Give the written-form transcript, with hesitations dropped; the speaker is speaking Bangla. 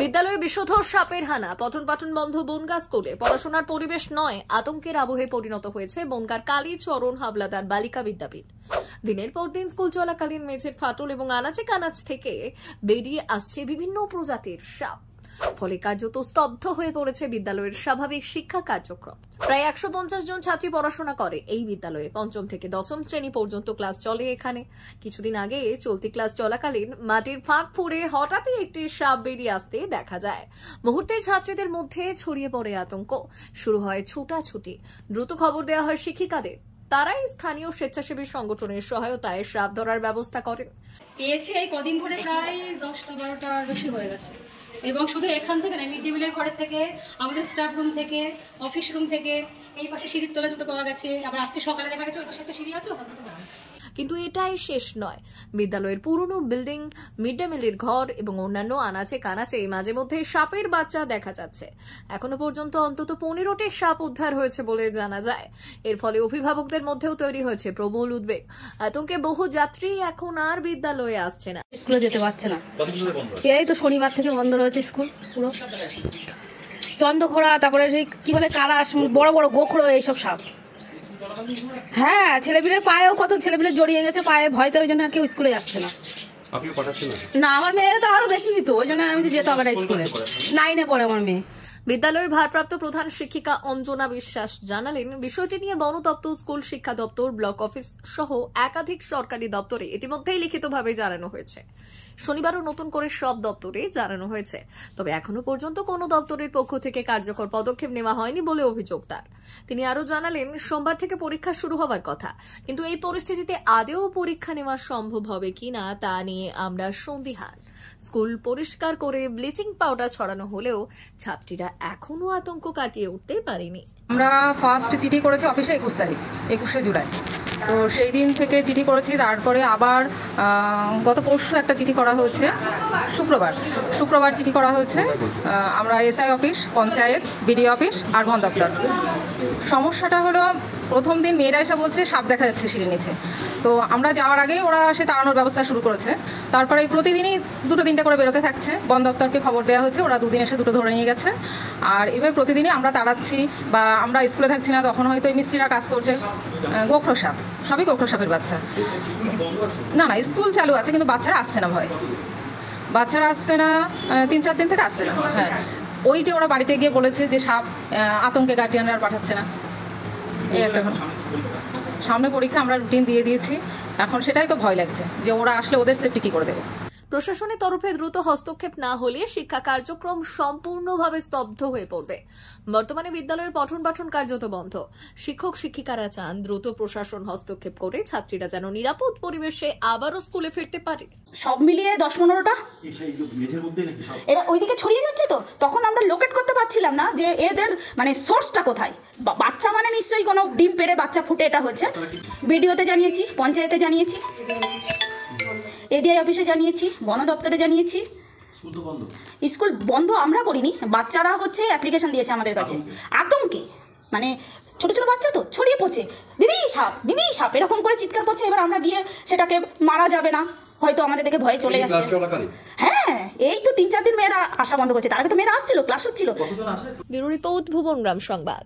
বিদ্যালয়ে বিষধর সাপের হানা, পঠন পাঠন বন্ধ বনগাঁ স্কুলে। পড়াশোনার পরিবেশ নয়, আতঙ্কের আবহে পরিণত হয়েছে বনগাঁর কালীচরণ হাবলাদার বালিকা বিদ্যাপীঠ। দিনের পর দিন স্কুল চলাকালীন মেঝের ফাটল এবং আনাচে কানাচ থেকে বেরিয়ে আসছে বিভিন্ন প্রজাতির সাপ। ফলে কার্যত স্তব্ধ হয়ে পড়েছে বিদ্যালয়ের স্বাভাবিক শিক্ষা কার্যক্রম। প্রায় 150 জন ছাত্রী পড়াশোনা করে এই বিদ্যালয়ে। পঞ্চম থেকে দশম শ্রেণী পর্যন্ত ক্লাস চলে এখানে। কিছুদিন আগে চলতি ক্লাস চলাকালীন মাটির ফাঁক ফুঁড়ে হঠাৎই একটি সাপ বেরিয়ে আসতে দেখা যায়। মুহূর্তে ছাত্রীদের মধ্যে ছড়িয়ে পড়ে আতঙ্ক, শুরু হয় ছোটাছুটি। দ্রুত খবর দেওয়া হয় শিক্ষিকাদের। তারাই স্থানীয় স্বেচ্ছাসেবী সংগঠনের সহায়তায় সাপ ধরার ব্যবস্থা করেন। পেয়েছে এই কদিন ধরে প্রায় 10-12টার বেশি হয়ে গেছে। এবং শুধু এখান থেকে না, মিড ডে মিলের ঘরের থেকে, আমাদের স্টাফ রুম থেকে, অফিস রুম থেকে, এই পাশে সিঁড়ির তলা দুটো পাওয়া গেছে। আবার আজকে সকালে দেখা গেছে ওই পাশে একটা সিঁড়ি আছে, ওখান থেকে পাওয়া গেছে। কিন্তু এটাই শেষ নয়। বিদ্যালয়ের পুরনো বিল্ডিং, মিড ডে মিলের ঘর এবং অন্যান্য আনাচে কানাচে মাঝে মধ্যে সাপের বাচ্চা দেখা যাচ্ছে। এখনো পর্যন্ত অন্তত 15টি সাপ উদ্ধার হয়েছে বলে জানা যায়। এর ফলে অভিভাবকদের মধ্যেও তৈরি হয়েছে প্রবল উদ্বেগ। আতঙ্কে বহু যাত্রী এখন আর বিদ্যালয়ে আসছে না, স্কুলে যেতে পারছে না। এই তো শনিবার থেকে বন্ধ রয়েছে স্কুল পুরো। চন্দ্রঘোড়া, তারপরে সেই কি বলে কালাশ, বড় বড় গোখরো, এইসব সাপ। হ্যাঁ, ছেলেপিলের পায়েও কত ছেলেপিলে জড়িয়ে গেছে পায়ে, ভয়তে ওই জন্য আর কেউ স্কুলে যাচ্ছে না। না, আমার মেয়ে তো আরো বেশি ভীত, ওই জন্য আমি তো যেতে হবে না স্কুলে। 9-এ পড়ে আমার মেয়ে। বিদ্যালয়ের ভারপ্রাপ্ত প্রধান শিক্ষিকা অঞ্জনা বিশ্বাস জানালেন, বিষয়টি নিয়ে বন দপ্তর, স্কুল শিক্ষা দপ্তর, ব্লক অফিস সহ একাধিক সরকারি দপ্তরে ইতিমধ্যেই লিখিতভাবে জানানো হয়েছে। শনিবারও নতুন করে সব দপ্তরে জানানো হয়েছে। তবে এখনো পর্যন্ত কোনো দপ্তরের পক্ষ থেকে কার্যকর পদক্ষেপ নেওয়া হয়নি বলে অভিযোগ তার। তিনি আরো জানালেন, সোমবার থেকে পরীক্ষা শুরু হবার কথা, কিন্তু এই পরিস্থিতিতে আদৌ পরীক্ষা নেওয়া সম্ভব হবে কিনা তা নিয়ে আমরা সন্দিহান। স্কুল পরিষ্কার করে ব্লিচিং পাউডার ছড়ানো হলেও ছাত্রীরা এখনো আতঙ্ক কাটিয়ে উঠতে পারেনি। আমরা ফার্স্ট চিঠি করেছি অফিসে 21 তারিখ, 21শে জুলাই। তো সেই দিন থেকে চিঠি করেছি, তারপরে আবার গত পরশু একটা চিঠি করা হয়েছে, শুক্রবার চিঠি করা হয়েছে। আমরা SI office, panchayat, BDO office আর বন দপ্তর। সমস্যাটা হলো, প্রথম দিন মেয়েরা এসে বলছে সাপ দেখা যাচ্ছে সিঁড়ি নিচে। তো আমরা যাওয়ার আগেই ওরা সে তাড়ানোর ব্যবস্থা শুরু করেছে। তারপরে প্রতিদিনই 2-3টে করে বেরোতে থাকছে। বন দপ্তরকে খবর দেওয়া হয়েছে, ওরা 2 দিন এসে 2টো ধরে নিয়ে গেছে। আর এভাবে প্রতিদিনই আমরা তাড়াচ্ছি, বা আমরা স্কুলে থাকছি না, তখন হয়তো এই মিস্ত্রিরা কাজ করছে। গোখরো সাপ, সবই গোখরো সাপের বাচ্চা। না, স্কুল চালু আছে, কিন্তু বাচ্চারা আসছে না, বাচ্চারা আসছে না, 3-4 দিন থেকে আসছে না। হ্যাঁ, ওই যে ওরা বাড়িতে গিয়ে বলেছে যে সাপ, আতঙ্কে গার্জিয়ানরা আর পাঠাচ্ছে না। এই একটা সামনে পরীক্ষা, আমরা রুটিন দিয়ে দিয়েছি। এখন সেটাই তো ভয় লাগছে যে ওরা আসলে ওদের সেফটি কি করে দেবো। প্রশাসনের তরফে দ্রুত হস্তক্ষেপ না হলে শিক্ষা কার্যক্রম সম্পূর্ণভাবে স্তব্ধ হয়ে পড়বে। বর্তমানে বিদ্যালয়ের পঠন পাঠন কার্যত বন্ধ। শিক্ষক শিক্ষিকারা চান দ্রুত প্রশাসন হস্তক্ষেপ করে ছাত্রীরা যেন নিরাপদ পরিবেশে আবারও স্কুলে ফিরতে পারে। সব মিলিয়ে 10-15টা এবার ওইদিকে ছড়িয়ে যাচ্ছে। তো তখন আমরা লোকেট করতে পারছিলাম না যে এদের মানে সোর্সটা কোথায়। বাচ্চা মানে নিশ্চয়ই কোনো ডিম পেড়ে বাচ্চা ফুটে এটা হয়েছে। বিডিওতে জানিয়েছি, পঞ্চায়েতে জানিয়েছি, এডিআই অফিসে জানিয়েছি, বন দপ্তরে জানিয়েছি। স্কুল বন্ধ আমরা করিনি, বাচ্চারা অ্যাপ্লিকেশন দিয়েছে আমাদের কাছে। আতঙ্কে মানে ছোট ছোট বাচ্চা তো ছড়িয়ে পড়ছে, দিদি সাপ এরকম করে চিৎকার করছে। এবার আমরা গিয়ে সেটাকে মারা যাবে না, হয়তো আমাদের দেখে ভয়ে চলে যাচ্ছে। হ্যাঁ, এই তো 3-4 দিন মেয়েরা আসা বন্ধ করেছে, তার আগে তো মেয়েরা আসছিল, ক্লাস হচ্ছিল। ব্যুরো রিপোর্ট, ভুবনগ্রাম সংবাদ।